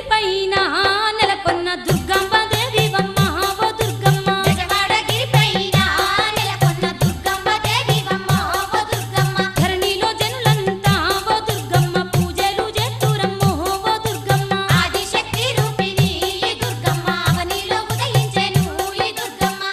పైన నెలకొన్న దుర్గమ్మ దేవివమ్మ ఓ దుర్గమ్మ బెజవాడగిరి పైన నెలకొన్న దుర్గమ్మ దేవివమ్మ ఓ దుర్గమ్మ ధరణిలో జనులంతా ఓ దుర్గమ్మ పూజలు చేస్తురమ్మో ఓ దుర్గమ్మ ఆదిశక్తి రూపిణి ఈ దుర్గమ్మ అవనిలో ఉదయించెను ఈ దుర్గమ్మ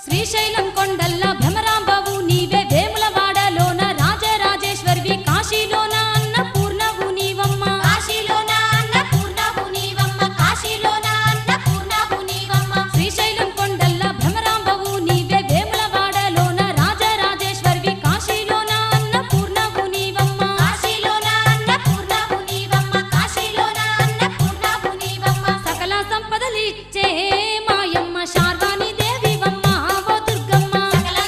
శ్రీశైలం కొండల్ల భ్రమరాంబవు నీవే వేములవాడలోన రాజరాజేశ్వరివి కాశీలోన అన్నపూర్ణవు నీవమ్మ కాశీలోన అన్నపూర్ణవు నీవమ్మ కాశీలోన అన్నపూర్ణవు నీవమ్మ శ్రీశైలం కొండల్ల భ్రమరాంబవు నీవే వేములవాడలోన రాజరాజేశ్వరివి కాశీలోన అన్నపూర్ణవు నీవమ్మ కాశీలోన అన్నపూర్ణవు నీవమ్మ కాశీలోన అన్నపూర్ణవు నీవమ్మ సకల సంపదలిచ్చే మాయమ్మ శార్వాణి దేవివమ్మ ఓ దుర్గమ్మ సకల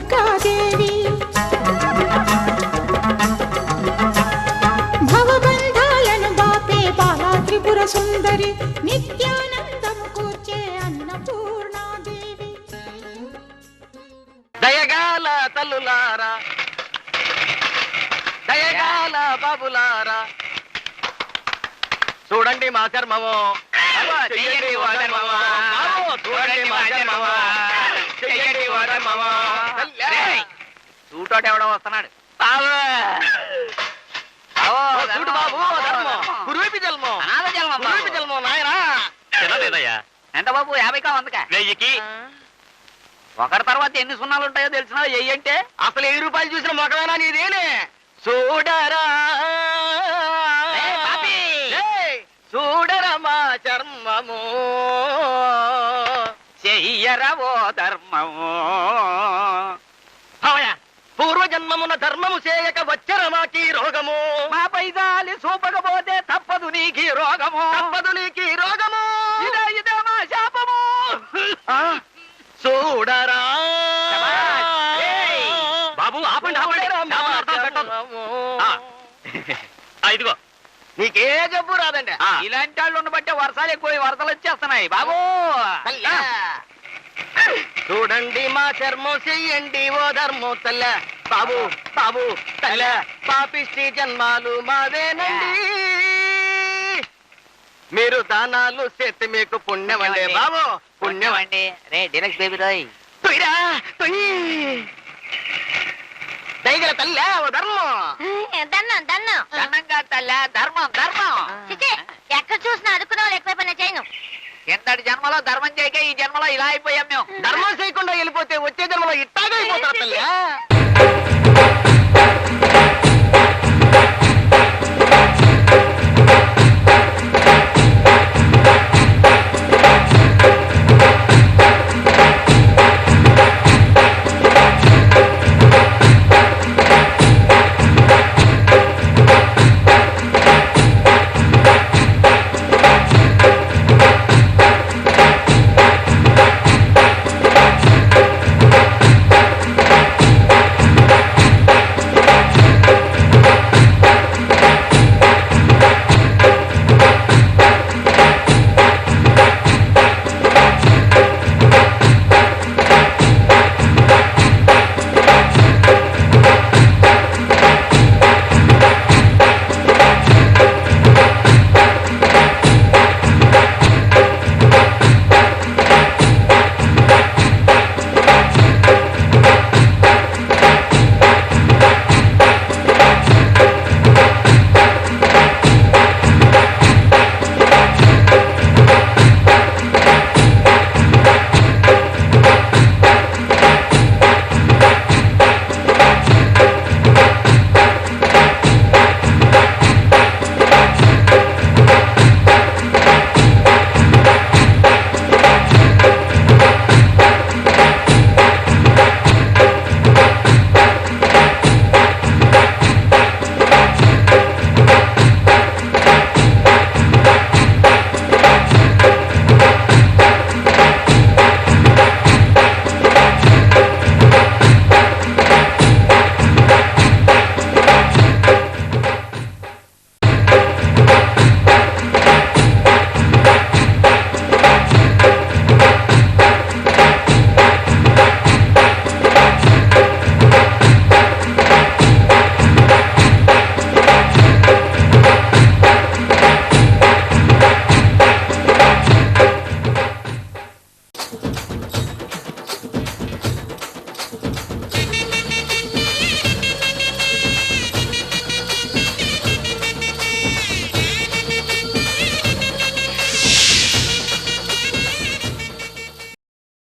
దుర్గాదేవి భవబంధాలను బాపే బాలా త్రిపుర సుందరి నిత్యానందము కూర్చే అన్నపూర్ణాదేవి దయగాల తల్లులారా దయగాల బాబులారా చూడండి మా చర్మము చెయ్యండి ఓ ధర్మమా. బాబు, చూడండి మా చర్మము చెయ్యండి ఓ ధర్మమా. చూటోట ఎవడో వస్తున్నాడు. చూడు బాబు ధర్మం కురువిపి జన్మం అనాథ జన్మం బాబు. కురువిపి జన్మం నాయనా తినలేదయ్యా. ఎంత బాబు? 50కా 100కా? 1000కి. ఒకటి తర్వాత ఎన్ని సున్నాలు ఉంటాయో తెలిసినా అంటే అసలు 1000 రూపాయలు చూసిన మొక్కవేనా నీదేనే చూడరా పాపి. ఏయ్, చూడరా మా చర్మము చెయ్యరవో ధర్మము. పూర్వజన్మమున ధర్మము చేయక వచ్చర మాకి రోగము మా పైదాలి చూపకపోతే తప్పదు నీకి రోగము. తప్పదు నీకి రోగము ఇదే ఇదే మా శాపము. చూడరా ఏయ్, బాబు ఆపండి ఆపండి చూడరా మా శాపం అర్థం పెట్టొద్దు. ఇదిగో నీకే జబ్బు రాదండి ఇలాంటి వాళ్ళు ఉండబట్టే వర్షాలు ఎక్కువ వరదలు వచ్చేస్తున్నాయి బాబు. తల్లే. చూడండి మా చర్మం చెయ్యండి ఓ ధర్మం తల్ల బాబు బాబు తల్ల పాపిష్టి జన్మాలు మావేనండి మీరు దానాలు చేస్తే మీకు పుణ్యం అండి బాబు పుణ్యం అండి. రే డైరెక్ట్ బేబీ రాయ్. తొయ్యిరా తొయ్యి దయగల తల్లే ఓ ధర్మం దన్నం దన్నం దండంగా తల్లా ధర్మం ధర్మం. చిచి ఎక్కడ చూసినా అడుక్కునే వాళ్ళు ఎక్కువ పని చేయను కిందటి జన్మలో ధర్మం చేయక ఈ జన్మలో ఇలా అయిపోయాం మేము. ధర్మం చేయకుండా వెళ్ళిపోతే వచ్చే జన్మలో ఇట్టాగా అయిపోతారు తల్లే